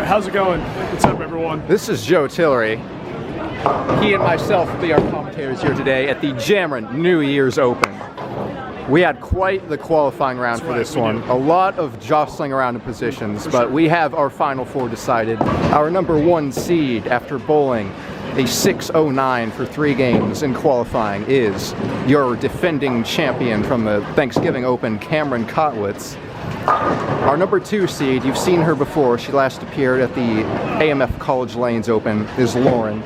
How's it going? What's up, everyone? This is Joe Tillery. He and myself will be our commentators here today at the Jameron New Year's Open. We had quite the qualifying round for this one. A lot of jostling around in positions, but we have our final four decided. Our number one seed after bowling a 6.09 for 3 games in qualifying is your defending champion from the Thanksgiving Open, Cameron Kotwitz. Our number 2 seed, you've seen her before, she last appeared at the AMF College Lanes Open, is Lauren.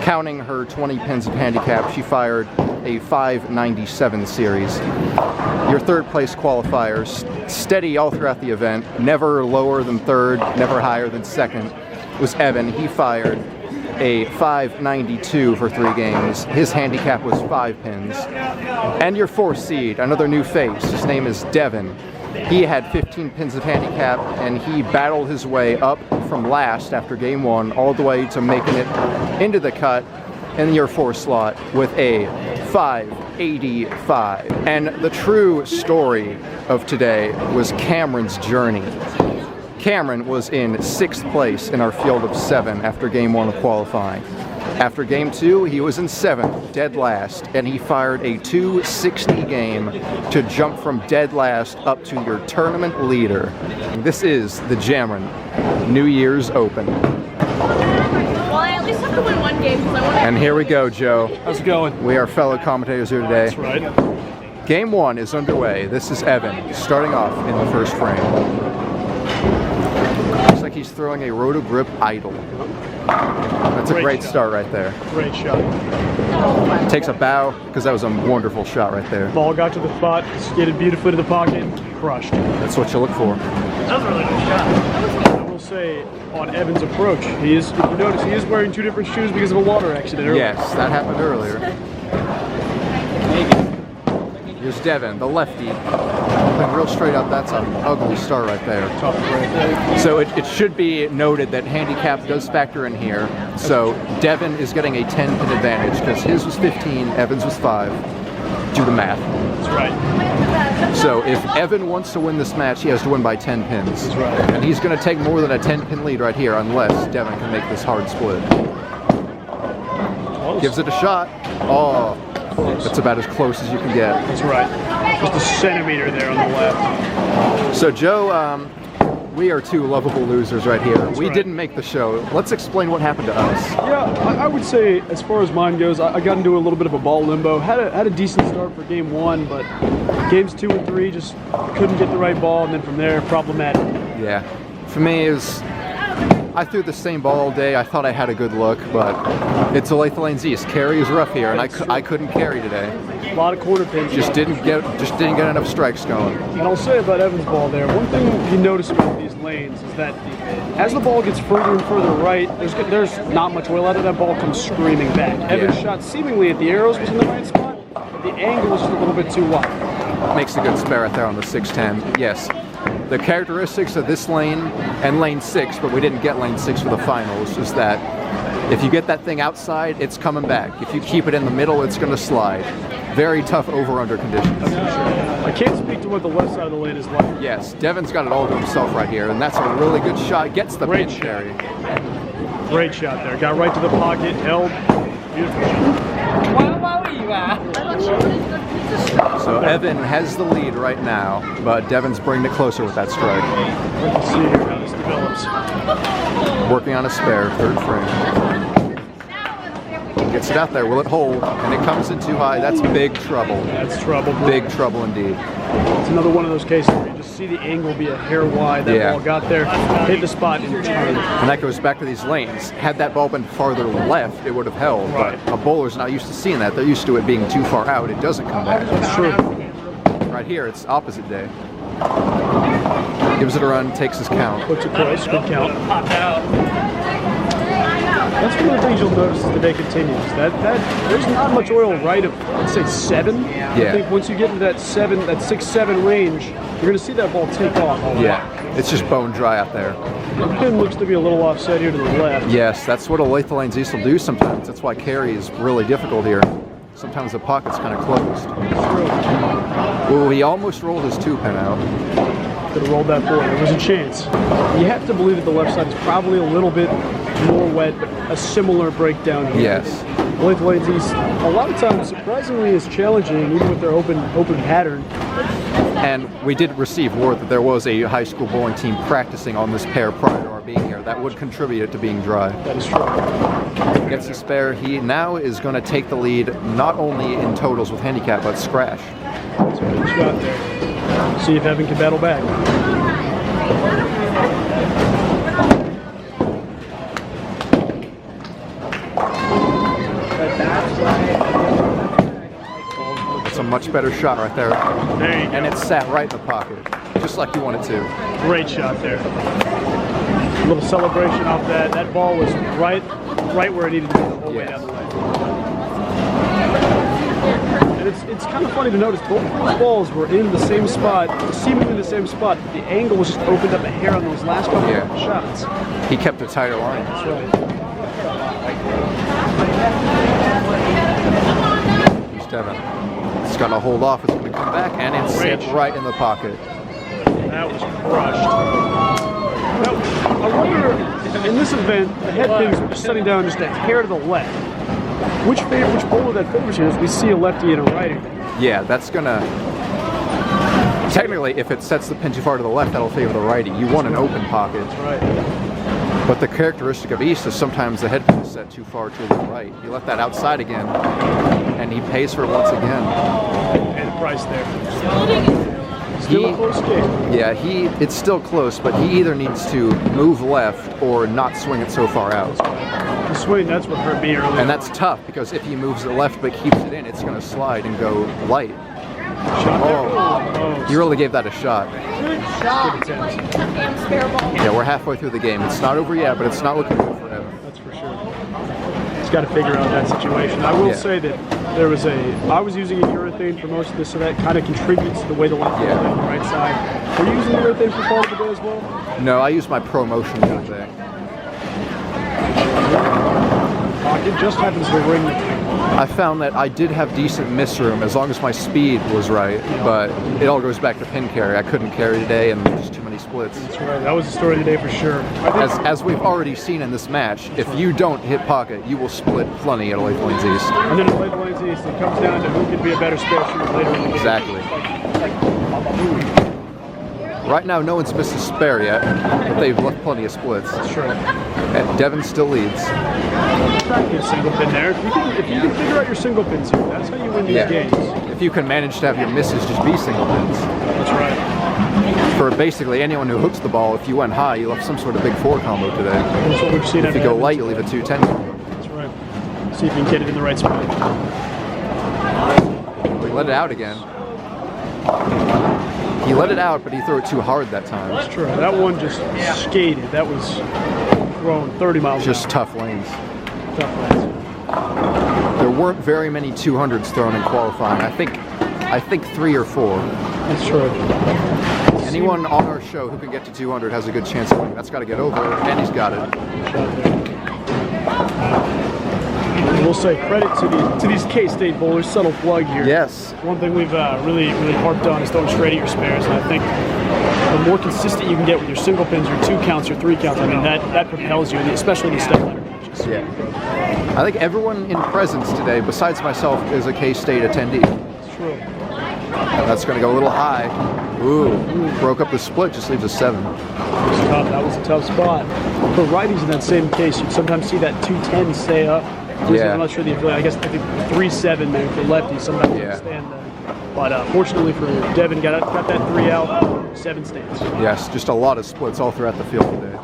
Counting her 20 pins of handicap, she fired a 597 series. Your third place qualifiers, steady all throughout the event, never lower than third, never higher than second, was Evan. He fired a 592 for 3 games. His handicap was 5 pins. And your 4th seed, another new face, his name is Devin. He had 15 pins of handicap, and he battled his way up from last after game 1 all the way to making it into the cut in your 4 slot with a 585. And the true story of today was Cameron's journey. Cameron was in 6th place in our field of 7 after game 1 of qualifying. After game 2, he was in 7th, dead last, and he fired a 260 game to jump from dead last up to your tournament leader. This is the Jameron New Year's Open. Well, I at least have to win 1 game because I want to. And here we go, Joe. How's it going? We are fellow commentators here today. That's right. Game 1 is underway. This is Evan, starting off in the first frame. Looks like he's throwing a Roto Grip Idol. That's a great start right there. Great shot. Takes a bow, because that was a wonderful shot right there. Ball got to the spot, skated beautifully to the pocket, crushed. That's what you look for. That was a really good shot. I will say, on Evan's approach, if you notice, he is wearing 2 different shoes because of a water accident earlier. Yes, that happened earlier. Here's Devin, the lefty. Looking real straight up, that's an ugly start right there. Tough break. So it should be noted that handicap does factor in here. So Devin is getting a 10-pin advantage because his was 15, Evan's was 5. Do the math. That's right. So if Evan wants to win this match, he has to win by 10 pins. That's right. And he's going to take more than a 10-pin lead right here unless Devin can make this hard split. Close. Gives it a shot. Oh, that's about as close as you can get. That's right. Just a centimeter there on the left. So Joe, we are 2 lovable losers right here. We right. didn't make the show. Let's explain what happened to us. Yeah, I would say, as far as mine goes, I got into a little bit of a ball limbo. Had a decent start for game 1, but games 2 and 3 just couldn't get the right ball, and then from there, problematic. Yeah. For me, I threw the same ball all day. I thought I had a good look, but it's Olathe Lanes East. Carry is rough here, and I couldn't carry today. A lot of corner pins. Just didn't get enough strikes going. And I'll say about Evan's ball there, one thing you notice about these lanes is that as the ball gets further and further right, there's not much oil out of that ball comes screaming back. Evan's shot seemingly at the arrows was in the right spot, but the angle was just a little bit too wide. Makes a good spare right there on the 610. Yes. The characteristics of this lane and lane 6, but we didn't get lane 6 for the finals, is that if you get that thing outside, it's coming back. If you keep it in the middle, it's going to slide. Very tough over-under conditions. I can't speak to what the left side of the lane is like. Yes, Devin's got it all to himself right here, and that's a really good shot. Gets the Great pin shot. carry. Great shot there. Got right to the pocket, held. Beautiful shot. So Evan has the lead right now, but Devin's bringing it closer with that strike. Let's see here how this develops. Working on a spare, 3rd frame. Gets it out there, will it hold? And it comes in too high, that's big trouble. That's trouble. Big trouble indeed. It's another one of those cases where you just see the angle be a hair wide. That ball got there, hit the spot, and turned. And that goes back to these lanes. Had that ball been farther left, it would have held. Right. But a bowler's not used to seeing that. They're used to it being too far out. It doesn't come back. That's true. Right here, it's opposite day. Gives it a run, takes his count. Puts it close, good count. That's one of the things you'll notice as the day continues. That there's not much oil right of, let's say, 7. Yeah. I think once you get into that 6-7 range, you're going to see that ball take off a lot. Yeah, it's just bone dry out there. The pin looks to be a little offset here to the left. Yes, that's what Olathe Lanes East will do sometimes. That's why carry is really difficult here. Sometimes the pocket's kind of closed. True. Ooh, he almost rolled his 2-pin out. could have rolled that forward. There was a chance. You have to believe that the left side is probably a little bit more wet, but a similar breakdown here. Yes. Late lanes East, a lot of times, surprisingly, is challenging, even with their open pattern. And we did receive word that there was a high school bowling team practicing on this pair prior to our being here. That would contribute it to being dry. That is true. Gets the spare. He now is going to take the lead, not only in totals with handicap, but scratch. That's a good shot there. See if Evan can battle back. It's a much better shot right there. There you go. And it sat right in the pocket, just like you wanted to. Great shot there. A little celebration off that. That ball was right where it needed to be the whole way down the leg. And it's kind of funny to notice both of those balls were in the same spot, seemingly the same spot. But the angle was just opened up a hair on those last couple of shots. He kept a tighter line. That's right. Here's Devin. It's going to hold off. It's going to come back, and it's set right in the pocket. That was crushed. Now, I wonder, in this event, the head pins are just setting down just a hair to the left. Which bowler that favors here is we see a lefty and a righty. Yeah, that's going to... Technically, if it sets the pin too far to the left, that'll favor the righty. You want an open pocket. That's right. But the characteristic of East is sometimes the head pin is set too far to the right. You let that outside again, and he pays for it once again. And the price there. Still a close game. Yeah, it's still close, but he either needs to move left or not swing it so far out. The swing, that's what hurt me earlier. And that's tough, because if he moves it left but keeps it in, it's going to slide and go light. Shot there. Oh, you really gave that a shot. Good shot. Yeah, we're halfway through the game. It's not over yet, but it's not looking good for Evan. That's for sure. He's got to figure out that situation. I will say that I was using a urethane for most of this, so that kind of contributes to the way the left is on the right side. Were you using urethane for part of the day as well? No, I use my Pro Motion all day. It just happens to ring the thing. I found that I did have decent miss room as long as my speed was right, but it all goes back to pin carry. I couldn't carry today, and just too many splits. That's right. That was the story today for sure. As we've already seen in this match, if you don't hit pocket, you will split plenty at Late Lanes East. And then at Late Lanes East, it comes down to who can be a better spare shooter later in the game. Exactly. Right now, no one's missed a spare yet, but they've left plenty of splits. That's true. And Devin still leads. Practice single pin there. If you can figure out your single pins here, that's how you win these games. If you can manage to have your misses just be single pins. That's right. For basically anyone who hooks the ball, if you went high, you left some sort of big 4 combo today. That's what we've seen. If you go light, you leave a 2-10 combo. That's right. See if you can get it in the right spot. We let it out again. He let it out, but he threw it too hard that time. That's true. That one just skated. That was thrown 30 miles Just an hour. tough lanes. Tough lanes. There weren't very many 200s thrown in qualifying. I think 3 or 4. That's true. Anyone on our show who can get to 200 has a good chance of winning. That's got to get over, and he's got it. We'll say credit to these K-State bowlers. Subtle plug here. Yes. One thing we've really harped on is throwing straight at your spares, and I think the more consistent you can get with your single pins, your 2 counts, your 3 counts, I mean that propels you, especially in the Stepladder matches. Yeah. I think everyone in presence today, besides myself, is a K-State attendee. It's true. And that's going to go a little high. Ooh, broke up the split, just leaves a 7. That was a tough spot. For righties in that same case, you sometimes see that 210 stay up. Yeah. I'm not sure I think the 3-7 there for lefties sometimes stand there. But fortunately for Devin, got that 3 out, 7 stands. Yes, just a lot of splits all throughout the field today.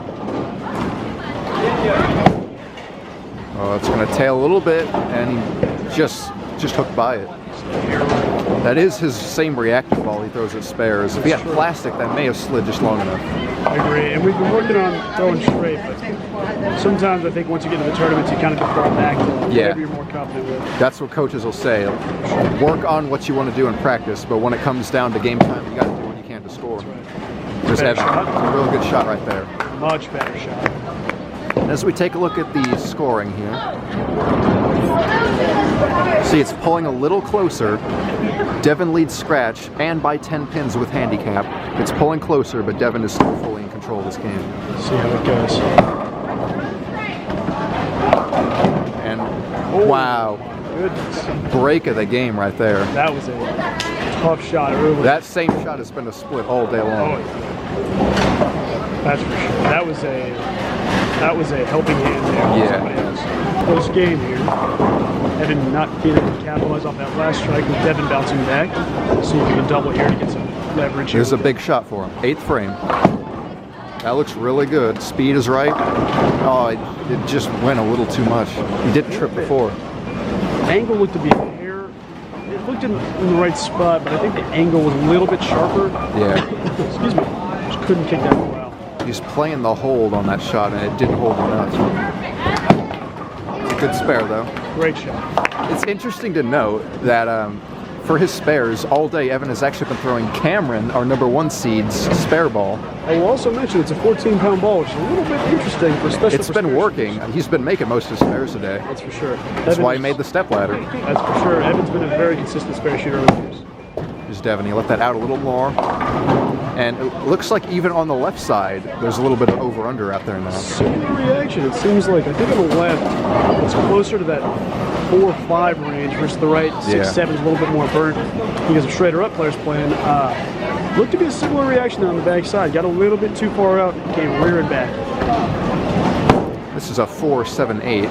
Oh, it's going to tail a little bit, and he just hooked by it. That is his same reactive ball he throws at spares. If he had plastic, that may have slid just long enough. I agree, and we've been working on throwing straight, but sometimes I think once you get to the tournaments, you kind of defer back to whatever you're more confident with. That's what coaches will say. Work on what you want to do in practice, but when it comes down to game time, you got to do what you can to score. That's right. There's Evan. A real good shot right there. Much better shot. As we take a look at the scoring here, see it's pulling a little closer. Devin leads scratch and by 10 pins with handicap. It's pulling closer, but Devin is still fully in control of this game. See how it goes. And Oh, wow, goodness. break of the game right there. That was a tough shot early. That same shot has been a split all day Oh, long. that's for sure. That was a helping hand there. Yeah. Somebody else. Close game here. Evan not being able to capitalize off that last strike with Devin bouncing back. See if he can double here to get some leverage. Here's a here. big shot for him. 8th frame. That looks really good. Speed is right. Oh, it just went a little too much. He didn't trip before. Angle looked to be a hair. It looked in the right spot, but I think the angle was a little bit sharper. Yeah. Excuse me. Just couldn't kick that ball out. He's playing the hold on that shot, and it didn't hold enough. It's a good spare, though. Great shot. It's interesting to note that for his spares, all day Evan has actually been throwing Cameron, our #1 seed's spare ball. I will also mention it's a 14-pound ball, which is a little bit interesting for special. It's been working. He's been making most of his spares today. That's for sure. That's why he made the stepladder. That's for sure. Evan's been a very consistent spare shooter over the years. Here's Devin. He let that out a little more. And it looks like even on the left side, there's a little bit of over-under out there now. Similar reaction. It seems like, I think on the left, it's closer to that 4-5 range versus the right 6-7 is a little bit more burnt because of straighter up players playing. Looked to be a similar reaction on the backside. Got a little bit too far out, came rearing back. This is a 4-7-8.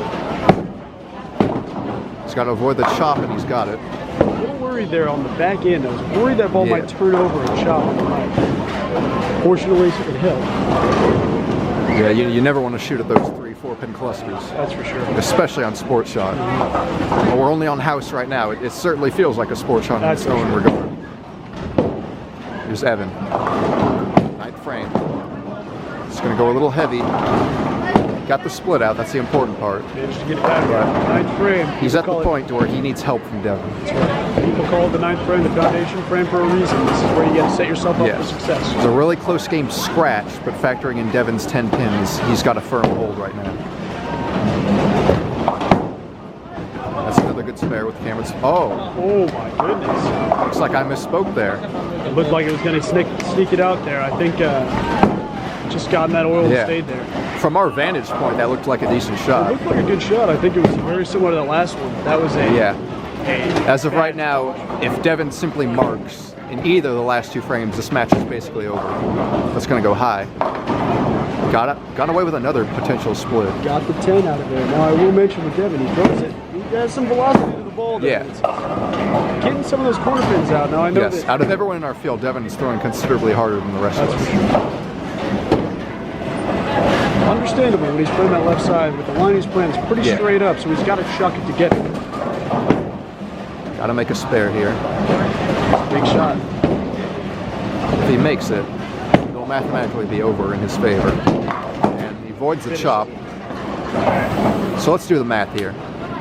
He's got to avoid the chop, and he's got it. A little worried there on the back end. I was worried that ball might turn over and chop on the right. Fortunately, it held. Yeah, you never want to shoot at those 3-4 pin clusters. That's for sure. Especially on sports shot. Well, we're only on house right now. It certainly feels like a sports shot in its own regard. Here's Evan. 9th frame. It's going to go a little heavy. Got the split out. That's the important part. Managed to get it back. 9th frame. He's at the point where he needs help from Devin. That's right. People call it the 9th frame, the foundation frame for a reason. This is where you got to set yourself up for success. It's a really close game scratch, but factoring in Devin's 10 pins, he's got a firm hold right now. That's another good spare with Cameron's. Oh my goodness. Looks like I misspoke there. It looked like it was going to sneak it out there. I think just gotten that oil and stayed there. From our vantage point, that looked like a decent shot. It looked like a good shot. I think it was very similar to the last one. That was As of right now, if Devin simply marks in either of the last 2 frames, this match is basically over. That's going to go high. Got away with another potential split. Got the 10 out of there. Now I will mention with Devin, he throws it. He has some velocity to the ball. There. Getting some of those corner pins out. Now I know that. Out of everyone in our field, Devin is throwing considerably harder than the rest of us. For sure. Understandably, when he's playing that left side, with the line he's playing, it's pretty straight up, so he's got to chuck it to get it. Got to make a spare here. Big shot. If he makes it, it'll mathematically be over in his favor. And he avoids the chop. So let's do the math here.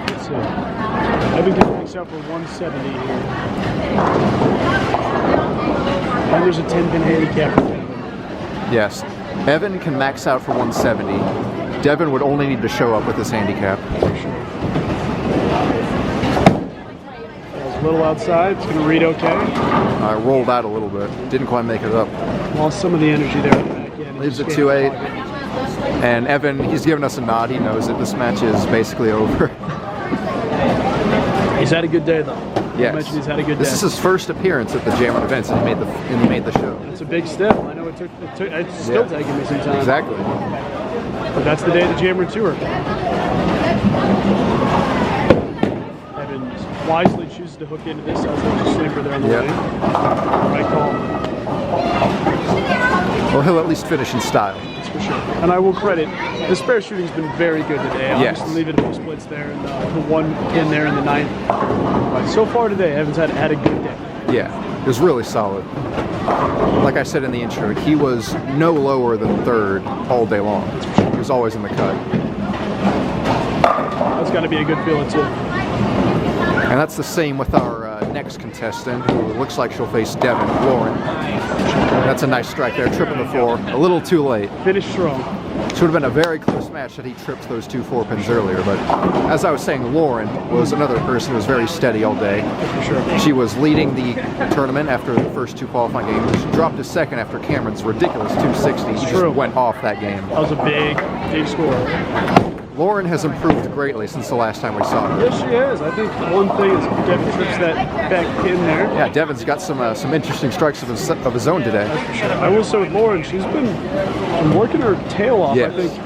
Let's see. Evan can max out for 170 here. And there's a 10-pin handicap for Devin. Yes. Evan can max out for 170. Devin would only need to show up with his handicap. For sure. A little outside. It's going to read okay. I rolled out a little bit. Didn't quite make it up. Lost some of the energy there at the back end. Leaves it 2-8. And Evan, he's giving us a nod. He knows it. This match is basically over. He's had a good day, though. Yes. I mentioned he's had a good day. This is his first appearance at the Jameron events, and he made the show. It's a big step. I know it's still taking me some time. Exactly. But that's the day of the Jameron Tour. Evan wisely chooses to hook into this as there's a sleeper there on the lane. Right call. Well, he'll at least finish in style. That's for sure. And I will credit, the spare shooting's been very good today. Yes. Obviously leaving a few splits there and the 1 pin there in the 9th. But so far today, Evan's had a good day. Yeah, it was really solid. Like I said in the intro, he was no lower than 3rd all day long. He was always in the cut. That's got to be a good feeling too. And that's the same with our next contestant, who looks like she'll face Devin, Lauren. That's a nice strike there, tripping the floor. A little too late. Finished strong. This would have been a very close match had he tripped those 2 4-pins earlier, but as I was saying, Lauren was another person who was very steady all day. For sure. She was leading the tournament after the first 2 qualifying games. She dropped to second after Cameron's ridiculous 260. He just went off that game. That was a big score. Lauren has improved greatly since the last time we saw her. Yes, she has. I think one thing is Devin trips that back in there. Yeah, Devin's got some interesting strikes of his own today. That's for sure. I will say with Lauren, she's been working her tail off. Yes. I think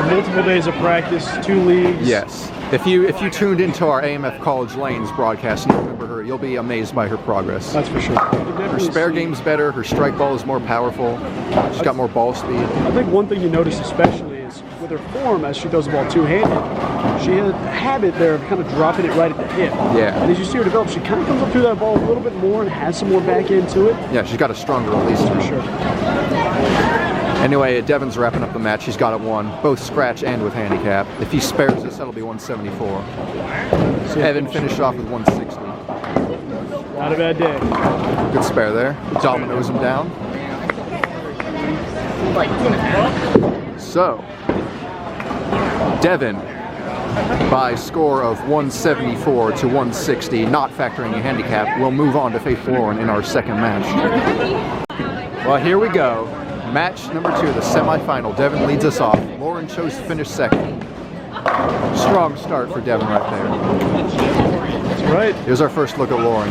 multiple days of practice, 2 leagues. Yes. If you tuned into our AMF College Lanes broadcast and you remember her, you'll be amazed by her progress. That's for sure. Her spare game's better. Her strike ball is more powerful. She's got more ball speed. I think one thing you notice especially is with her form as she throws the ball two-handed, she has a habit there of kind of dropping it right at the hip. Yeah. And as you see her develop, she kind of comes up through that ball a little bit more and has some more back end to it. Yeah, she's got a stronger release. For sure. Anyway, Devin's wrapping up the match. He's got it won, both scratch and with handicap. If he spares this, that'll be 174. Evan finished off with 160. Not a bad day. Good spare there. Dominoes him down. So, Devin, by score of 174 to 160, not factoring a handicap, will move on to face Lauren in our second match. Well, here we go. Match number 2, the semifinal. Devin leads us off. Lauren chose to finish second. Strong start for Devin right there. That's right. Here's our first look at Lauren.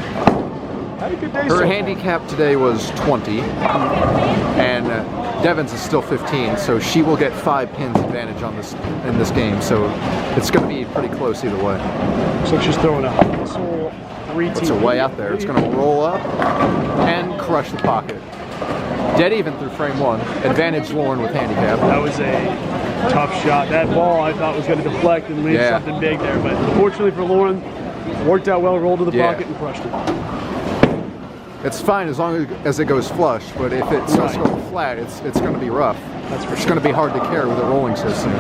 Had a good day. Her handicap today was 20, and Devin's is still 15, so she will get 5 pins advantage on this in this game. So it's going to be pretty close either way. Looks like she's throwing a hustle 3T. Puts it way out there. It's going to roll up and crush the pocket. Dead even through frame 1. Advantage Lauren with handicap. That was a tough shot. That ball I thought was going to deflect and leave something big there, but unfortunately for Lauren, worked out well, rolled to the pocket and crushed it. It's fine as long as it goes flush, but if it starts going flat, it's going to be rough. That's for It's going to be hard to carry with a rolling system.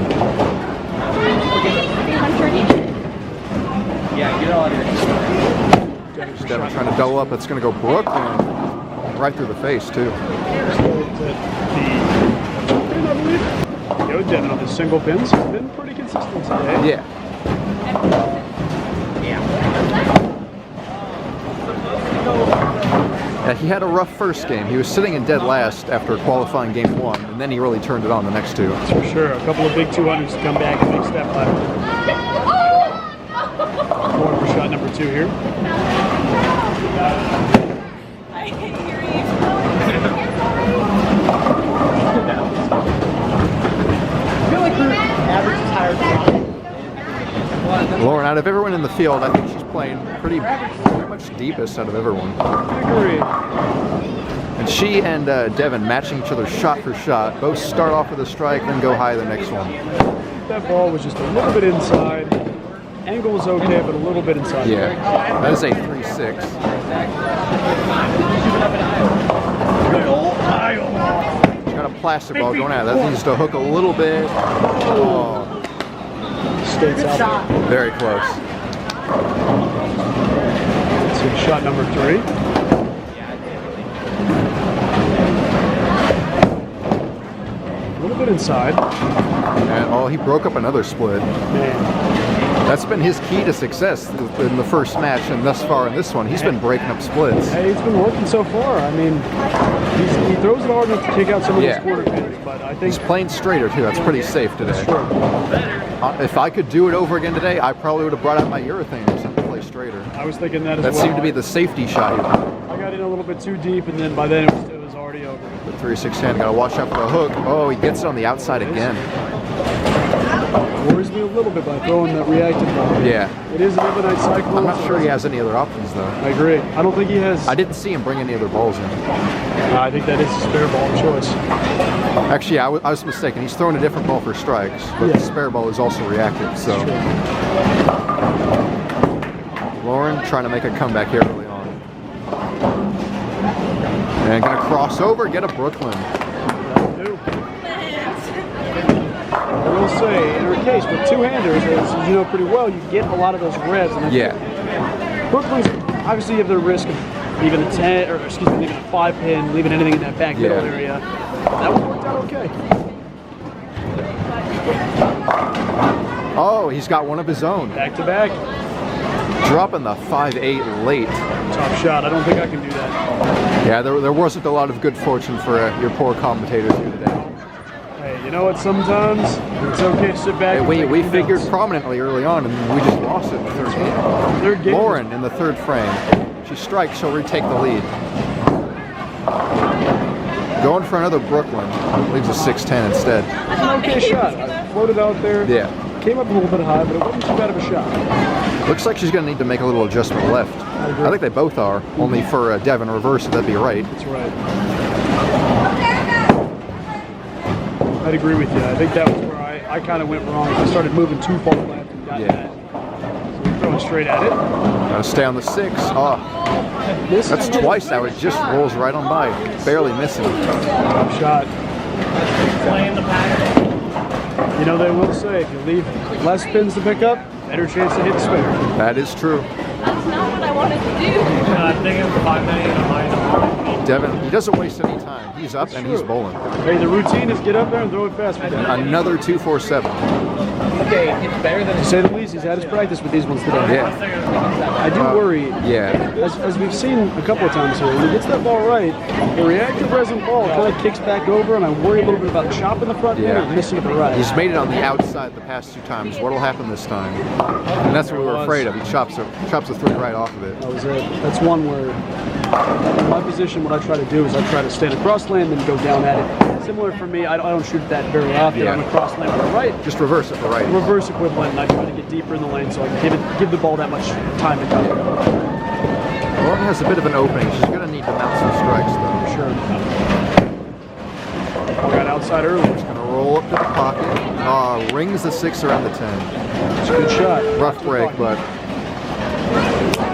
Devin trying to double up. It's going to go Brooklyn. Right through the face, too. Yo, Devin on the single pins has been pretty consistent today. Yeah. He had a rough first game. He was sitting in dead last after qualifying game 1, and then he really turned it on the next 2. That's for sure. A couple of big 200s to come back and make Stepladder. Going for shot number 2 here. Lauren, out of everyone in the field, I think she's playing pretty much deepest out of everyone. I agree. And she and Devin matching each other shot for shot. Both start off with a strike, then go high the next one. That ball was just a little bit inside. Angle was okay, but a little bit inside. Yeah, that is a 3-6. Got a plastic ball going out. That needs to hook a little bit. Oh. States out. Very close. So shot number 3. A little bit inside. And he broke up another split. Man. That's been his key to success in the first match, and thus far in this one, he's been breaking up splits. Hey, it's been working so far. I mean, he throws it hard enough to kick out some of those quarter pins, but I think he's playing straighter too. That's pretty safe today. If I could do it over again today, I probably would have brought out my urethane or something to play straighter. I was thinking that as well. well. That seemed to be the safety shot. I got in a little bit too deep, and then by then it was already over. The 3-6 hand, got to watch out for the hook. Oh, he gets it on the outside again. Worries me a little bit by throwing that reactive ball. Yeah. It is an overnight cycle. I'm not sure he has any other options though. I agree. I don't think he has. I didn't see him bring any other balls in. I think that is a spare ball of choice. Actually, I was mistaken. He's throwing a different ball for strikes, but the spare ball is also reactive. So Lauren trying to make a comeback here early on. And gonna cross over, get a Brooklyn. I will say, in her case, with two-handers, as you know pretty well, you get a lot of those revs. And Brooklyn's, obviously you have the risk of leaving a 10, or excuse me, leaving a 5-pin, leaving anything in that back middle area. That one worked out okay. Oh, he's got one of his own. Back to back. Dropping the 5-8 late. Top shot. I don't think I can do that. Yeah, there wasn't a lot of good fortune for your poor commentators here today. Hey, you know what? Sometimes it's okay to sit back. Hey, we figured prominently early on, and we just lost it in the third game. Third game. Lauren in the third frame. She strikes, she'll retake the lead. Going for another Brooklyn. Leaves a 6-10 instead. An okay shot. I floated out there. Yeah. Came up a little bit high, but it wasn't too bad of a shot. Looks like she's going to need to make a little adjustment left. I think they both are, only for Devin reverse, that'd be right. That's right. I'd agree with you. I think that was where I kind of went wrong. I started moving too far left and got that. So we're throwing straight at it. Gotta stay on the 6. Oh, that's twice now. It just rolls right on by, barely missing. Top shot. You know, they will say if you leave less spins to pick up, better chance to hit the spinner. That is true. That's not what I wanted to do. I think it was 5 million. Devin, he doesn't waste any time. He's up and he's bowling. Hey, the routine is get up there and throw it fast. Another 2-4-7. Okay, it's better than To say the least, he's had his practice with these ones today. Yeah. I do worry. Yeah. As we've seen a couple of times here, when he gets that ball right, the reactive resin ball kind of kicks back over, and I worry a little bit about chopping the front end and missing to the right. He's made it on the outside the past 2 times. What'll happen this time? And that's what we were afraid of. He chops the 3 right off of it. That was it. That's one where, in my position, what I try to do is I try to stand across lane and then go down at it. Similar for me, I don't shoot that very often. Yeah. I'm across lane with the right. Just reverse it for right. Reverse equivalent, and I try to get deeper in the lane so I can give the ball that much time to cover. Lauren has a bit of an opening. She's going to need to mount some strikes, though. Sure. Got outside early. She's going to roll up to the pocket. Rings the 6 around the 10. It's a good shot. Rough break, but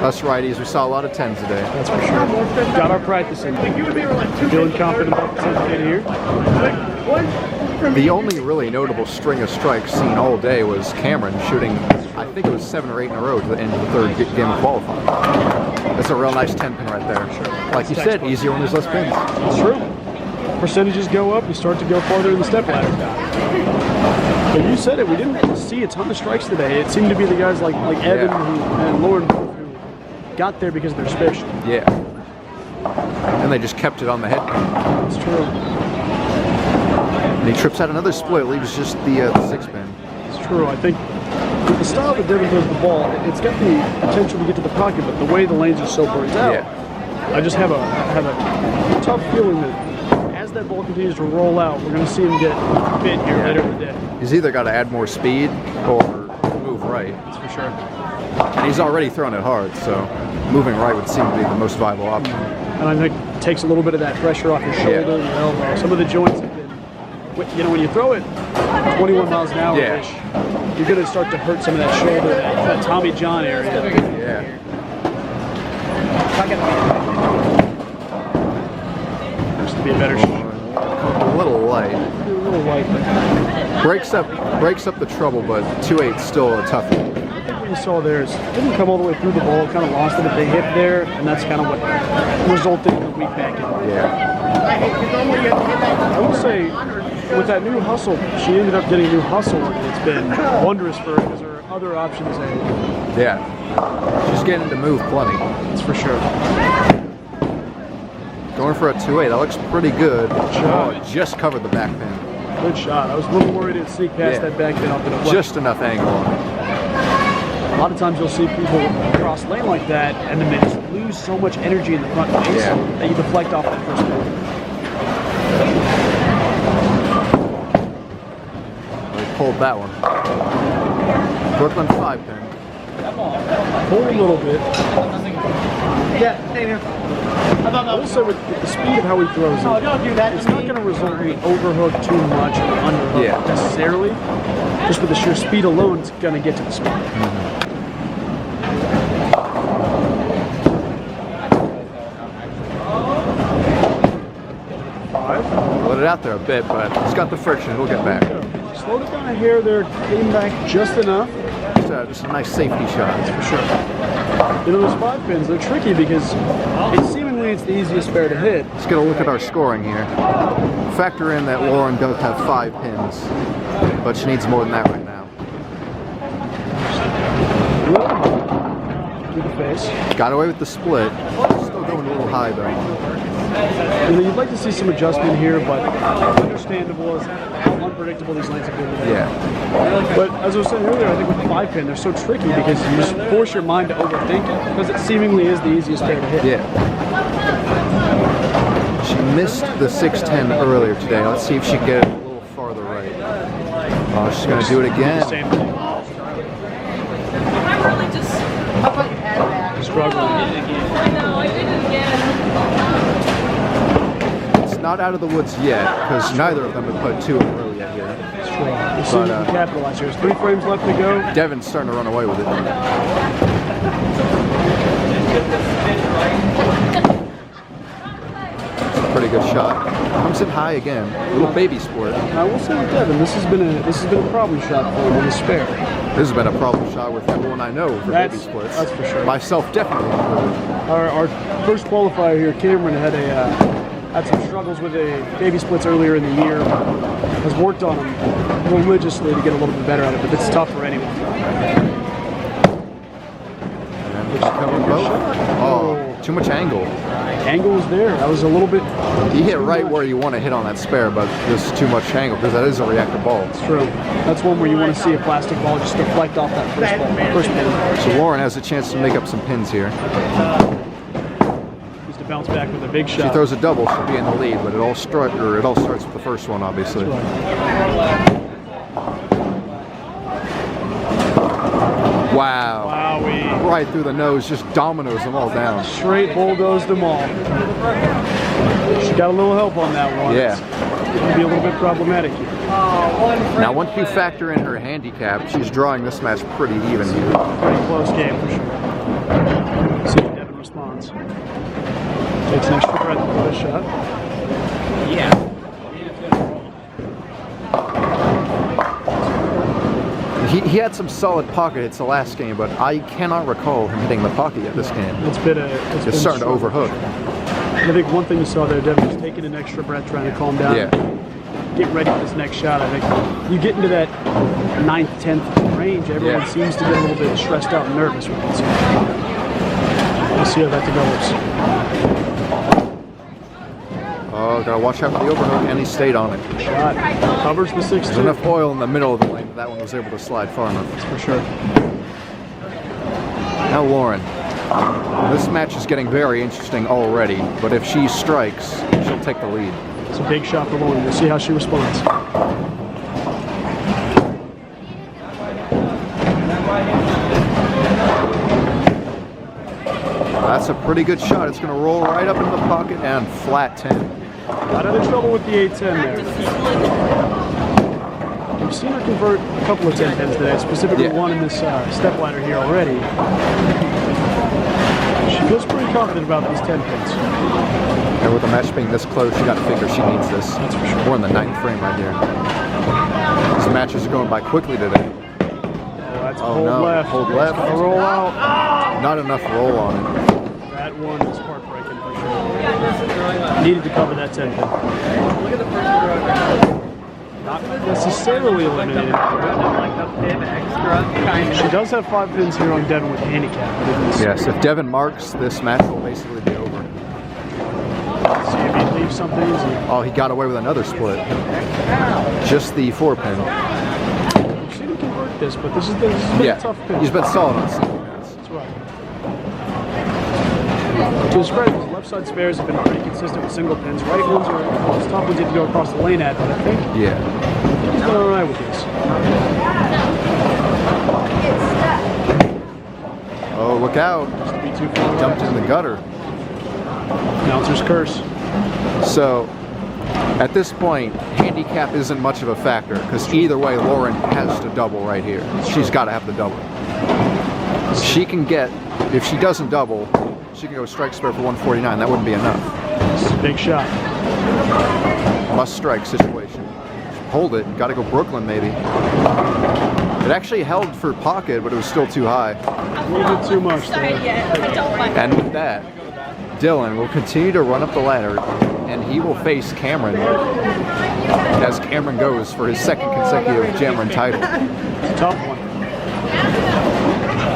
us righties, we saw a lot of 10s today. That's for sure. Got our practice in. Feeling confident about the 10th here. The only really notable string of strikes seen all day was Cameron shooting, I think it was 7 or 8 in a row to the end of the third game of qualifying. That's a real nice 10-pin right there. Like you said, easier when there's less pins. It's true. Percentages go up, you start to go farther in the step ladder. But you said it, we didn't see a ton of strikes today. It seemed to be the guys like Evan and Lauren who got there because of their speed. Yeah. And they just kept it on the head. It's true. And he trips out another split, leaves just the 6-pin. It's true. I think with the style that Devin throws the ball, it's got the potential to get to the pocket, but the way the lanes are so burnt out, I just have a tough feeling that as that ball continues to roll out, we're going to see him get bit here later in the day. He's either got to add more speed or move right. That's for sure. And he's already thrown it hard, so moving right would seem to be the most viable option. And I think it takes a little bit of that pressure off your shoulder and your elbow. Some of the joints have been, you know, when you throw it 21 miles an hour-ish, you're going to start to hurt some of that shoulder, that Tommy John area. Yeah. Used to be a better shot. A little light. A little light, but Breaks up the trouble, but 2-8's still a tough one. what you saw there is it didn't come all the way through the ball, kind of lost it at the hip there, and that's kind of what resulted in the weak back end. Yeah. I will say, with that new hustle, she ended up getting a new hustle, and it's been wondrous for her because her other options are. Yeah. She's getting to move plenty. That's for sure. Going for a 2-8. That looks pretty good. shot. Oh, just covered the back pin. Good shot. I was a little worried it'd sneak past that back pin up in a flat. Just enough angle on it. A lot of times you'll see people cross lane like that, and then they just lose so much energy in the front face that you deflect off that first ball. They pulled that one. Brooklyn 5-pin. Pull a little bit. Yeah, same here. Also, with the speed of how he throws it, don't do that. it's not going to result in overhook too much or underhook necessarily. Just with the sheer speed alone, it's going to get to the spot. Let it out there a bit, but it's got the friction. It'll get back. Slowed it down a hair there, came back just enough. Just a nice safety shot. For sure. You know, those 5 pins, they're tricky because it seemingly Usually it's the easiest spare to hit. Let's get a look at our scoring here. Factor in that Lauren does have 5 pins, but she needs more than that right now. To the face. Got away with the split. Still going a little high though. You know, you'd like to see some adjustment here, but understandable as how unpredictable these lanes have been today. Yeah. But as I was saying earlier, I think with the 5-pin, they're so tricky because you just force your mind to overthink it because it seemingly is the easiest pair to hit. Yeah. She missed the 610 earlier today. Let's see if she can get it a little farther right. Oh, she's going to do it again. Same thing. I really just. Struggling. I know, I did it again. It's not out of the woods yet because neither of them have put 2 in a row yet here. That's true. Let's see if we can capitalize here. There's 3 frames left to go. Devin's starting to run away with it. Pretty good shot. Comes in high again. Little baby sport. I will say with Devin, this has been a problem shot for him on the spare. This has been a problem shot with everyone I know for baby That's splits. for sure. Myself definitely included. Our first qualifier here, Cameron, had some struggles with a baby splits earlier in the year. Has worked on them religiously to get a little bit better at it, but it's tough for anyone. And it's coming both. Oh, too much angle. Angle was there. That was a little bit. He hit right where you want to hit on that spare, but there's too much angle because that is a reactive ball. It's true. That's one where you want to see a plastic ball just deflect off that first pin. So Lauren has a chance to make up some pins here. Needs to bounce back with a big She shot. throws a double, she'll be in the lead, but it all starts with the first one, obviously. Wow. Wowee. Right through the nose, just dominoes them all down. Straight bulldozed them all. She got a little help on that one. Yeah. It's going to be a little bit problematic here. Now, once you factor in her handicap, she's drawing this match pretty even here. Pretty close game for sure. See if Devin responds. Takes an extra breath for this shot. Yeah. He had some solid pocket hits the last game, but I cannot recall him hitting the pocket yet this game. It's been It's starting to overhook. I think one thing you saw there, Devin, was taking an extra breath, trying to calm down. Yeah. Get ready for this next shot. I think you get into that 9th, 10th range, everyone seems to get a little bit stressed out and nervous with it. So we'll see how that develops. Oh, gotta watch out for the overhook, and he stayed on it. Shot covers the 6-2. There's enough oil in the middle of the lane, but that one was able to slide far enough. That's for sure. Now Lauren. This match is getting very interesting already, but if she strikes, she'll take the lead. It's a big shot for Lauren. We'll see how she responds. That's a pretty good shot. It's going to roll right up into the pocket and flat 10. Got out of trouble with the 8-10 there. We've seen her convert a couple of 10 pins today, specifically one in this stepladder here already. She feels pretty confident about these 10 pins. And with the match being this close, you got to figure she needs this. That's for sure. We're in the 9th frame right here. These matches are going by quickly today. Oh, that's Oh hold no, left. hold left. Gotta roll out. Not enough roll on it. That one is heartbreaking for sure. Needed to cover that 10 pin. Not necessarily eliminated. She does have 5 pins here on Devin with the handicap. Yes, if Devin marks, this match will basically be over. See if he leaves something easy. Oh, he got away with another split. Just the 4-pin. We've seen him convert this, but this has been a tough pin. He's been solid on single pins. That's right. To his credit, his left side spares have been pretty consistent with single pins. Right ones are his top ones you have to go across the lane at, but I think Yeah. he's done all right with this. Oh, look out. Just to be too far. Dumped in the gutter. Announcer's curse. So, at this point, handicap isn't much of a factor because either way, Lauren has to double right here. She's got to have the double. She can get, if she doesn't double, she can go strike spare for 149. That wouldn't be enough. This is a big shot. Must strike situation. Hold it. Got to go Brooklyn maybe. It actually held for pocket, but it was still too high. A little bit too much there. I don't like And with that, Dylan will continue to run up the ladder, and he will face Cameron as Cameron goes for his second consecutive Jameron title. Tough one.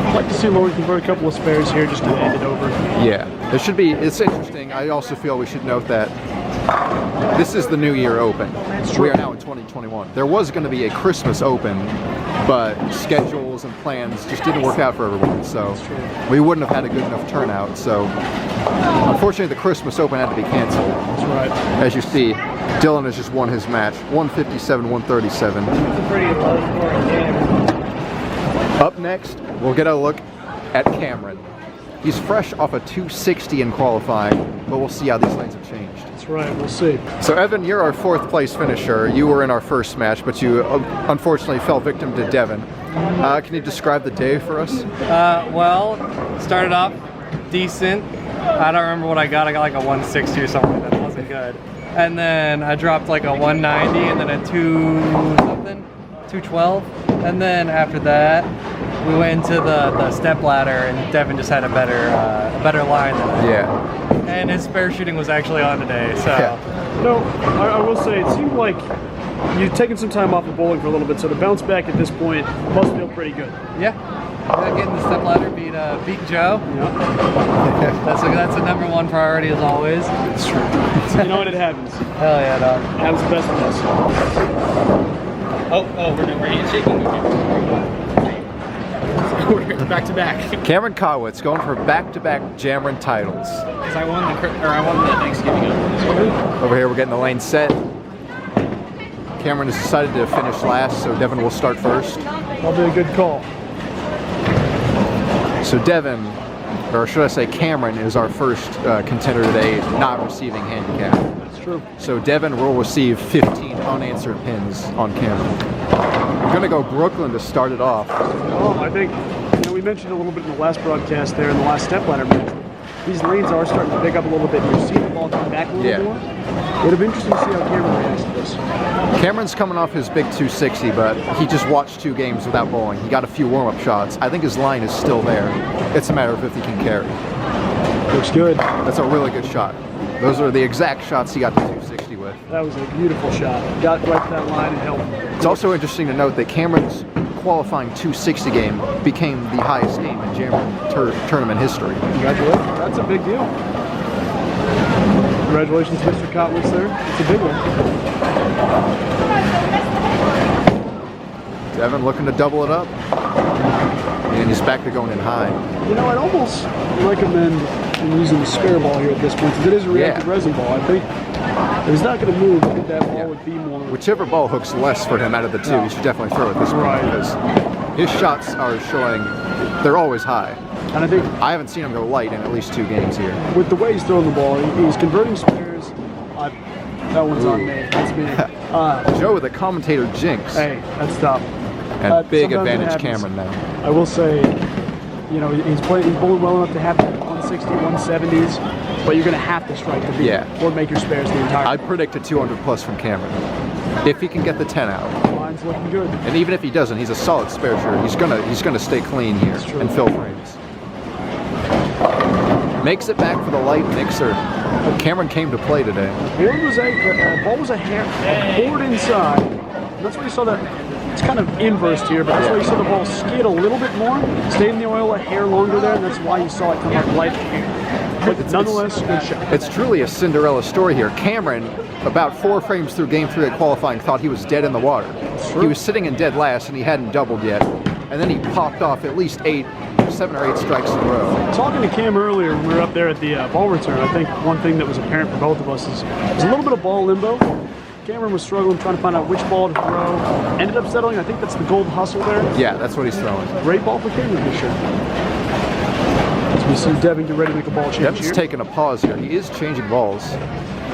I'd like to see Lauren convert a couple of spares here just to hand it over. Yeah, there should be. It's interesting. I also feel we should note that this is the New Year Open. We are now in 2021. There was going to be a Christmas Open, but schedules and plans just didn't work out for everyone. So we wouldn't have had a good enough turnout. So unfortunately, the Christmas Open had to be canceled. That's right. As you see, Dylan has just won his match, 157-137. Pretty low scoring game. Up next, we'll get a look at Cameron. He's fresh off a 260 in qualifying, but we'll see how these lanes have changed. That's right, we'll see. So Evan, you're our 4th place finisher. You were in our first match, but you unfortunately fell victim to Devin. Can you describe the day for us? Well, started off decent. I don't remember what I got. I got like a 160 or something. That wasn't good. And then I dropped like a 190 and then a 212. And then after that, we went into the stepladder, and Devin just had a better line than I. Yeah. And his spare shooting was actually on today, so. Yeah. No, I will say it seemed like you'd taken some time off of bowling for a little bit, so to bounce back at this point must feel pretty good. Yeah. Getting the stepladder beat Joe. Yeah. That's a #1 priority as always. It's true. You know what, it happens. Hell yeah, dog. That was the best of us. Oh, we're handshaking. We're back to back. Cameron Kowitz going for back-to-back Jameron titles. Because I won the Thanksgiving Open. Over here, we're getting the lane set. Cameron has decided to finish last, so Devin will start first. That'll be a good call. So Devin, or should I say Cameron, is our first contender today not receiving handicap. That's true. So Devin will receive 15 unanswered pins on Cameron. We're going to go Brooklyn to start it off. Oh, I think, we mentioned a little bit in the last broadcast there in the last stepladder match. These lanes are starting to pick up a little bit. You're seeing the ball come back a little more. It'll be interesting to see how Cameron reacts to this. Cameron's coming off his big 260, but he just watched 2 games without bowling. He got a few warm-up shots. I think his line is still there. It's a matter of if he can carry. Looks good. That's a really good shot. Those are the exact shots he got the 260 with. That was a beautiful shot. Got right to that line and held. It's also interesting to note that Cameron's qualifying 260 game became the highest game in Jameron tournament history. Congratulations. That's a big deal. Congratulations, Mr. Kotwitz there. It's a big one. Devin looking to double it up. And he's back to going in high. You know, I'd almost recommend using the spare ball here at this point, because it is a reactive resin ball. I think if he's not going to move, I think that ball would be more. Whichever ball hooks less for him out of the 2, he should definitely throw it this point, because his shots are showing they're always high. And I think I haven't seen him go light in at least 2 games here. with the way he's throwing the ball, he's converting spares. That one's on me. That's me. Joe with a commentator jinx. Hey, that's tough. And big sometimes it advantage happens. Cameron now. I will say, he's bowling well enough to have the 160, 170s, but you're going to have to strike to beat or make your spares the entire I predict a 200 plus from Cameron. If he can get the 10 out. Line's looking good. And even if he doesn't, he's a solid spare shooter. He's gonna stay clean here and fill frames. Makes it back for the light mixer. Cameron came to play today. Ball was a board inside. And that's where you saw that. It's kind of inversed here, but that's why you saw the ball skid a little bit more, stayed in the oil a hair longer there, and that's why you saw it come up light here. But nonetheless, good shot. It's truly a Cinderella story here. Cameron, about 4 frames through game 3 at qualifying, thought he was dead in the water. He was sitting in dead last, and he hadn't doubled yet. And then he popped off at least 7 or 8 strikes in a row. Talking to Cam earlier when we were up there at the ball return, I think one thing that was apparent for both of us is there's a little bit of ball limbo. Cameron was struggling trying to find out which ball to throw. Ended up settling. I think that's the gold hustle there. Yeah, that's what he's throwing. Great ball for Cameron this year. As we see Devin get ready to make a ball change Devin's here. taking a pause here. He is changing balls.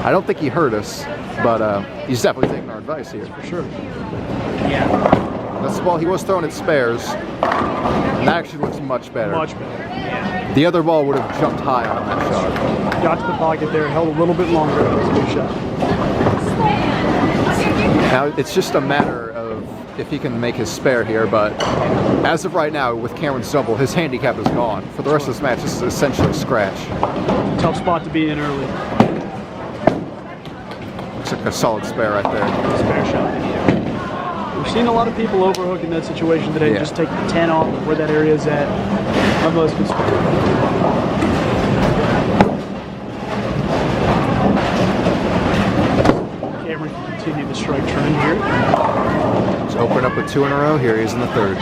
I don't think he heard us, but he's definitely taking our advice here. For sure. Yeah. That's the ball he was throwing at spares. And that actually looks much better. Much better. Yeah. The other ball would have jumped high on that shot. Got to the pocket there, held a little bit longer. That was a good shot. Now it's just a matter of if he can make his spare here, but as of right now, with Cameron's double, his handicap is gone. For the rest of this match, this is essentially a scratch. Tough spot to be in early. Looks like a solid spare right there. Spare shot. We've seen a lot of people overhook in that situation today. Yeah. Just take the 10 off of where that area is at. Nonetheless, good spare. Cameron can continue the strike trend here. He's opened up with 2 in a row. Here he is in the third.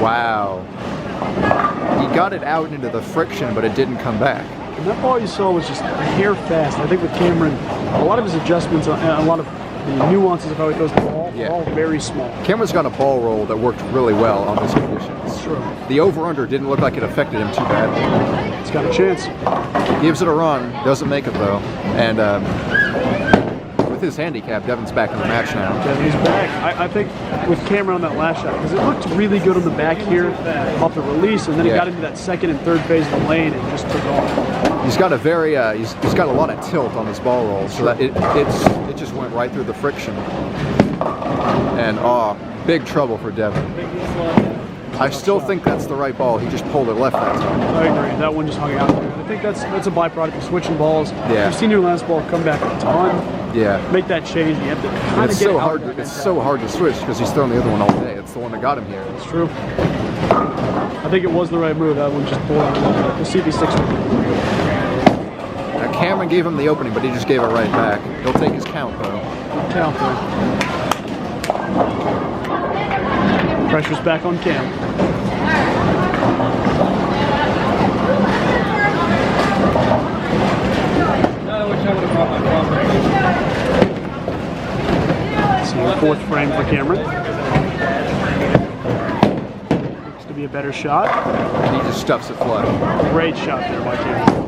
Wow. He got it out into the friction, but it didn't come back. And that ball you saw was just a hair fast. I think with Cameron, a lot of his adjustments, a lot of the nuances of how he throws the ball, Yeah. are all very small. Cameron's got a ball roll that worked really well on this conditions. True. The over-under didn't look like it affected him too badly. He's got a chance. Gives it a run, doesn't make it though. And with his handicap, Devin's back in the match now. Devin, he's back. I think with Cameron on that last shot, because it looked really good on the back here off the release, and then he Yeah. got into that second and third phase of the lane and just took off. He's got a very, he's got a lot of tilt on his ball roll, so that it just went right through the friction. And big trouble for Devin. I still think that's the right ball. He just pulled it left that time. I agree. That one just hung out there. I think that's a byproduct of switching balls. Yeah. You've seen your last ball come back a ton. Yeah. Make that change. You have to And kind it's of get so out hard. of that It's so hard to switch because he's thrown the other one all day. It's the one that got him here. It's true. I think it was the right move. That one just pulled out. We'll see if he sticks with it. Now Cameron gave him the opening, but he just gave it right back. He'll take his count though. Good count there. Pressure's back on Cam. See the fourth frame for Cameron. Looks to be a better shot. And he just stuffs it flush. Great shot there by Cameron.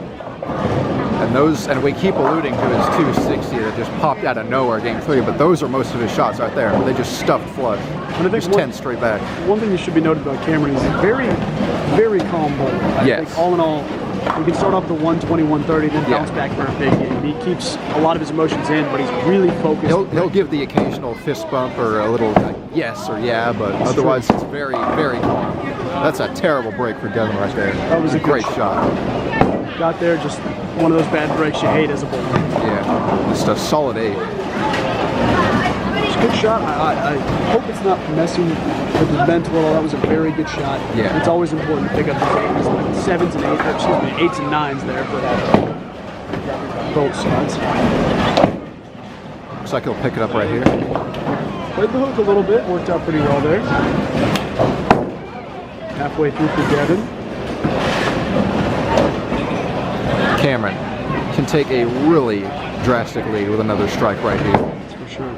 And we keep alluding to his 260 that just popped out of nowhere game 3, but those are most of his shots right there. They just stuffed flush. And I think Just 10 straight back. one thing that should be noted about Cameron is he's a very, very calm bowler. I Yes. think all in all, we can start off the 120, 130, then Yeah. bounce back for a big game. He keeps a lot of his emotions in, but he's really focused. He'll give the occasional fist bump or a little yes or yeah, but otherwise it's very, very calm. That's a terrible break for Devin right there. That was a good great shot. Got there, just one of those bad breaks you hate as a bowler. Yeah, just a solid 8. It's a good shot. I hope it's not messing with his mental at all. That was a very good shot. Yeah. It's always important to pick up these 7s and 8s and 9s there for both shots. Looks like he'll pick it up right here. Played the hook a little bit, worked out pretty well there. Halfway through for Devin. Cameron can take a really drastic lead with another strike right here. That's for sure.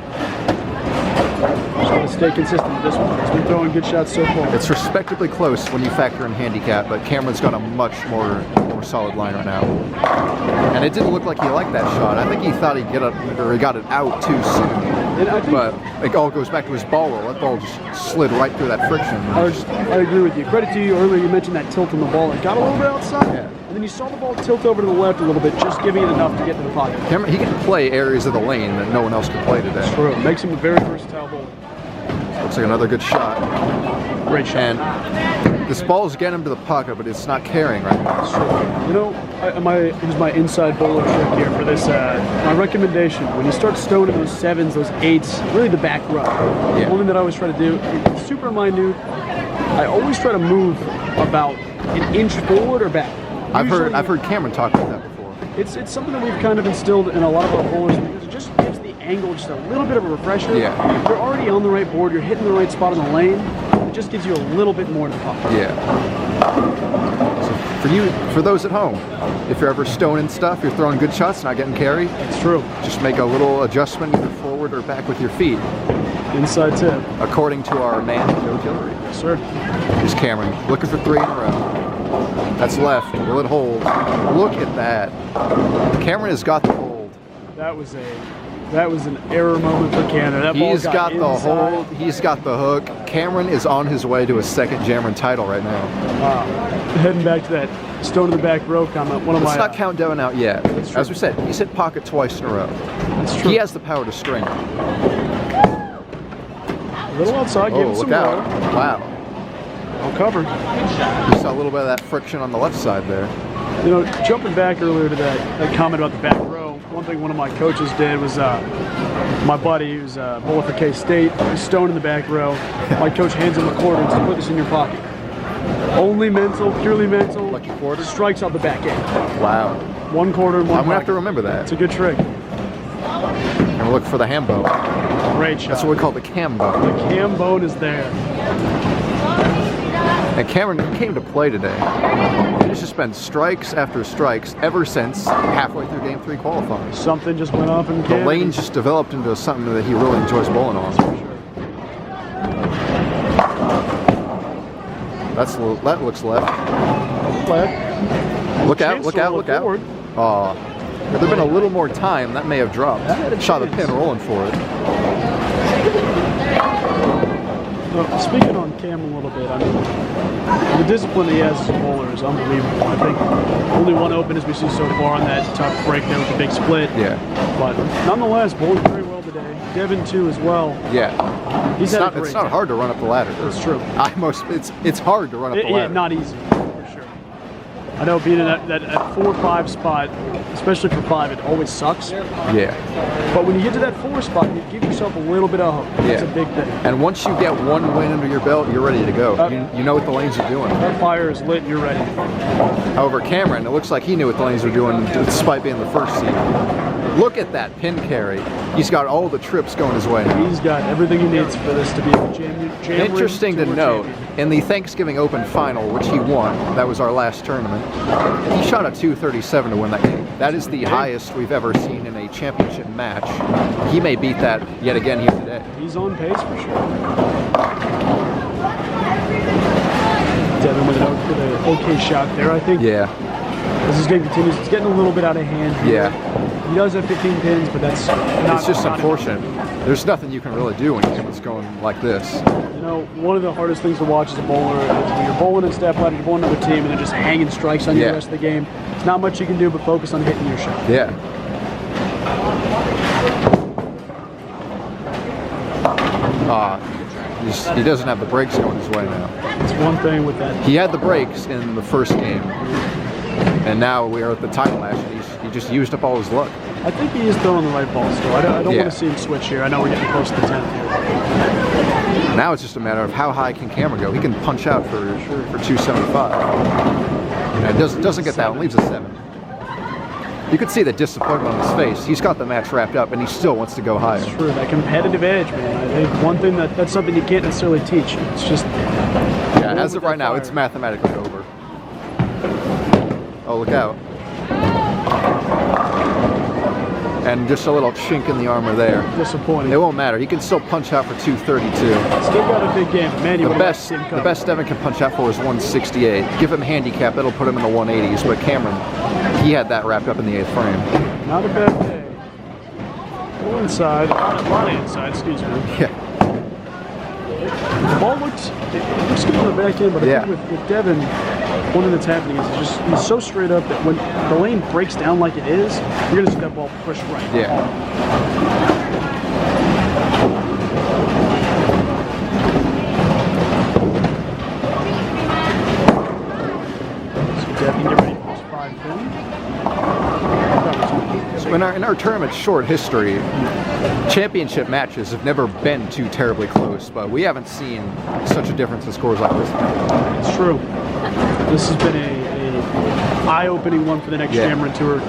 Just got to stay consistent with this one. He's been throwing good shots so far. It's respectably close when you factor in handicap, but Cameron's got a much more solid line right now. And it didn't look like he liked that shot. I think he thought he'd get it, or he got it out too soon. And I think But it all goes back to his ball roll. That ball just slid right through that friction. I agree with you. Credit to you. Earlier you mentioned that tilt on the ball. It got a little bit outside, Yeah. and then you saw the ball tilt over to the left a little bit, just giving it enough to get to the pocket. Cameron, he can play areas of the lane that no one else can play today. True. Makes him a very versatile bowler. Looks like another good shot. Great shot. And this ball's getting him to the pocket, but it's not carrying right now. You know, here's my inside bowler trick here for this. My recommendation: when you start stoning those 7s, those 8s, really the back row. Yeah. One thing that I always try to do, it's super minute. I always try to move about an inch forward or back. I've Usually, heard Cameron talk about that before. It's something that we've kind of instilled in a lot of our bowlers because it just gives the angle just a little bit of a refresher. Yeah. You're already on the right board. You're hitting the right spot on the lane. It just gives you a little bit more to the pocket. Yeah. So for those at home, if you're ever stoning stuff, you're throwing good shots, not getting carried, It's true. just make a little adjustment either forward or back with your feet, Inside tip. according to our man, Joe Tillery. Yes, sir. Here's Cameron, looking for 3 in a row. That's left. Will it hold? Look at that. Cameron has got the hold. That was a That was an error moment for Canada. That ball He's got the inside. hold. He's got the hook. Cameron is on his way to his second Jameron title right now. Heading back to that stone in the back row comment. One of Let's my. not count Devin out yet. true. As we said, he's hit pocket twice in a row. That's true. He has the power to string. A little outside. Give Oh, him some look out. roll. Wow. I'll cover. You saw a little bit of that friction on the left side there. You know, jumping back earlier to that comment about the back row, one thing one of my coaches did was my buddy who's a bowler for K-State, he's stone in the back row. My coach hands him a quarter and says, put this in your pocket. Only mental, purely mental. Lucky quarter? Strikes out the back end. Wow. 1 quarter and one I'm going to have pocket. to remember that. It's a good trick. And we'll look for the ham bone. Great shot. That's what we call the cam bone. The cam bone is there. And Cameron came to play today. He's just been strikes after strikes ever since halfway through Game 3 qualifying. Something just went off in The Cam. lane just developed into something that he really enjoys bowling on. That looks left. Look out, look out, look out. Oh, if there'd been a little more time, that may have dropped. That had a Saw the chance. pin rolling for it. Well, speaking on Cam a little bit, I mean, the discipline he has as a bowler is unbelievable. I think only one open as we see so far on that tough break there with the big split. Yeah. But nonetheless, bowling very well today. Devin too as well. Yeah. He's It's had a great not, it's not day. hard to run up the ladder. That's true. It's hard to run up the Yeah, ladder. not easy for sure. I know being in that 4-5 spot, especially for 5, it always sucks. Yeah. But when you get to that 4 spot, you give yourself a little bit of hope. That's a big thing. And once you get one win under your belt, you're ready to go. You know what the lanes are doing. That fire is lit, you're ready. However, Cameron, it looks like he knew what the lanes were doing despite being the first seed. Look at that pin carry. He's got all the trips going his way now. He's got everything he needs for this to be a Jameron Interesting to Tour note, champion. in the Thanksgiving Open final, which he won, that was our last tournament, he shot a 237 to win that game. That is the highest we've ever seen in a championship match. He may beat that yet again here today. He's on pace for sure. Devin with an okay shot there, I think. Yeah. As this game continues, it's getting a little bit out of hand here. Yeah. He does have 15 pins, but that's not. It's just not unfortunate. There's nothing you can really do when it's going like this. You know, one of the hardest things to watch as a bowler is when you're bowling in Stepladder, you're bowling another team, and they're just hanging strikes on you the rest of the game. It's not much you can do but focus on hitting your shot. Yeah. He doesn't have the brakes going his way now. It's one thing with that. He had the brakes in the first game, and now we are at the title match, and he just used up all his luck. I think he is throwing the right ball still. I don't Yeah. want to see him switch here. I know we're getting close to the 10th here. Now it's just a matter of how high can Cameron go. He can punch out for 275. And it doesn't get that one, leaves a 7. You could see the disappointment on his face. He's got the match wrapped up, and he still wants to go higher. It's true, that competitive edge, man. I think one thing that's something you can't necessarily teach. It's just. Yeah, as of right now, it's mathematically over. Oh, look out. And just a little chink in the armor there. Disappointing. It won't matter. He can still punch out for 232. Still got a big game, but man, you The would have liked to see him the come. best Devin can punch out for is 168. Give him handicap, that'll put him in the 180s. But Cameron, he had that wrapped up in the 8th frame. Not a bad day. A little inside, a lot of inside, excuse me. Yeah. The ball looks good on the back end, but I think with Devin, one thing that's happening is he's so straight up that when the lane breaks down like it is, you're going to see that ball push right. Yeah. So Devin, get ready for his 5 pin. So in our tournament's short history, championship matches have never been too terribly close, but we haven't seen such a difference in scores like this. It's true. This has been a eye-opening one for the next Jameron Tour.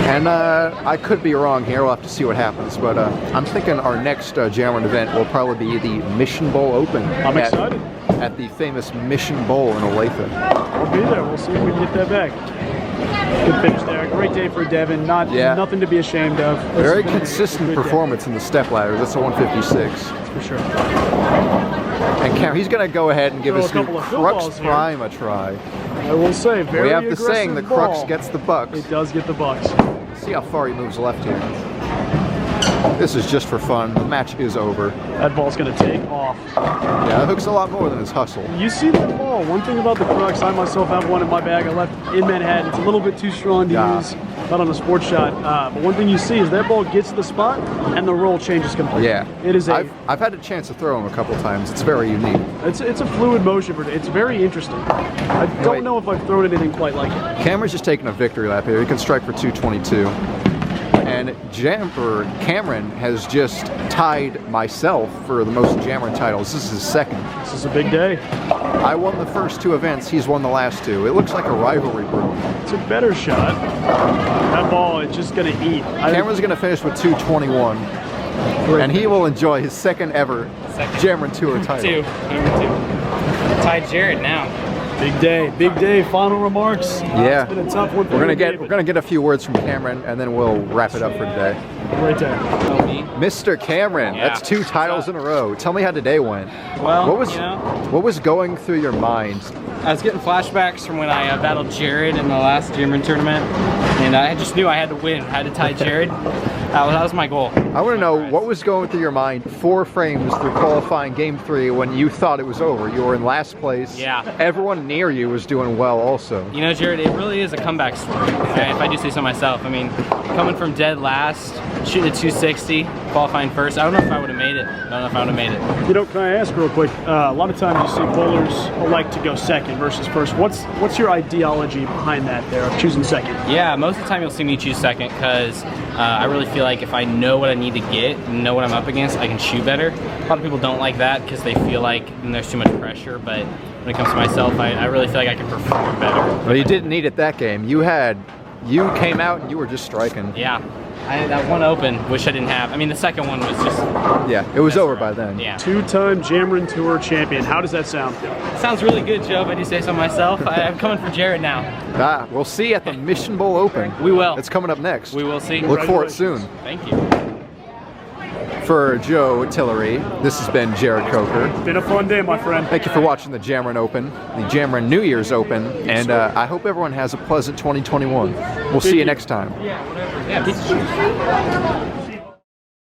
And I could be wrong here. We'll have to see what happens. But I'm thinking our next Jameron event will probably be the Mission Bowl Open. I'm excited. At the famous Mission Bowl in Olathe. We'll be there. We'll see if we can get that back. Good finish there. Great day for Devin. Nothing to be ashamed of. Very consistent performance in the stepladder. That's a 156. That's for sure. And Cameron, he's going to go ahead and give his new Crux footballs here. Prime a try. I will say, very We have the saying, the aggressive Crux ball. gets the bucks. It does get the bucks. see how far he moves left here. This is just for fun. The match is over. That ball's going to take off. Yeah, it hooks a lot more than his hustle. You see that ball. One thing about the Crux, I myself have one in my bag. I left in Manhattan. It's a little bit too strong to use, not on a sports shot. But one thing you see is that ball gets to the spot and the roll changes completely. Yeah. It is I've had a chance to throw him a couple times. It's very unique. It's a fluid motion, but it's very interesting. I don't know if I've thrown anything quite like it. Cameron's just taking a victory lap here. He can strike for 222. And Cameron has just tied myself for the most Jameron titles. This is his second. This is a big day. I won the first 2 events. He's won the last 2. It looks like a rivalry brew. It's a better shot. That ball is just going to eat. Cameron's going to finish with 221. And he will enjoy his second ever Jameron Tour title. Number 2. Tied Jared now. Big day. Final remarks. Yeah, It's been a tough one for we're David. gonna get a few words from Cameron, and then we'll wrap it up for today. Right there. Mr. Cameron, Yeah. that's 2 titles in a row. Tell me how today went. Well, what was going through your mind? I was getting flashbacks from when I battled Jared in the last Jameron tournament, and I just knew I had to win. I had to tie Jared. That was my goal. I want to know what was going through your mind 4 frames through qualifying game 3 when you thought it was over. You were in last place. Yeah. Everyone near you was doing well also. You know, Jared, it really is a comeback story, if I do say so myself. I mean, coming from dead last, shooting at 260, qualifying first, I don't know if I would have made it. You know, can I ask real quick? A lot of times you see bowlers elect to go second versus first. What's your ideology behind that there of choosing second? Yeah, most of the time you'll see me choose second because I really feel like if I know what I need to get, know what I'm up against, I can shoot better. A lot of people don't like that because they feel like there's too much pressure, but when it comes to myself, I really feel like I can perform better. Well, you didn't need it that game. You came out and you were just striking. Yeah. That one open, wish I didn't have. I mean, the second one was just... Yeah, it was over by then. Yeah. 2-time Jameron Tour champion. How does that sound? Sounds really good, Joe, if I do say so myself. I'm coming for Jared now. We'll see you at the Mission Bowl Open. We will. It's coming up next. We will see. Look for it soon. Thank you. For Joe Tillery, this has been Jared Coker. Been a fun day, my friend. Thank you for watching the Jameron Open, the Jameron New Year's Open, and I hope everyone has a pleasant 2021. We'll see you next time. Yeah, whatever. Yeah.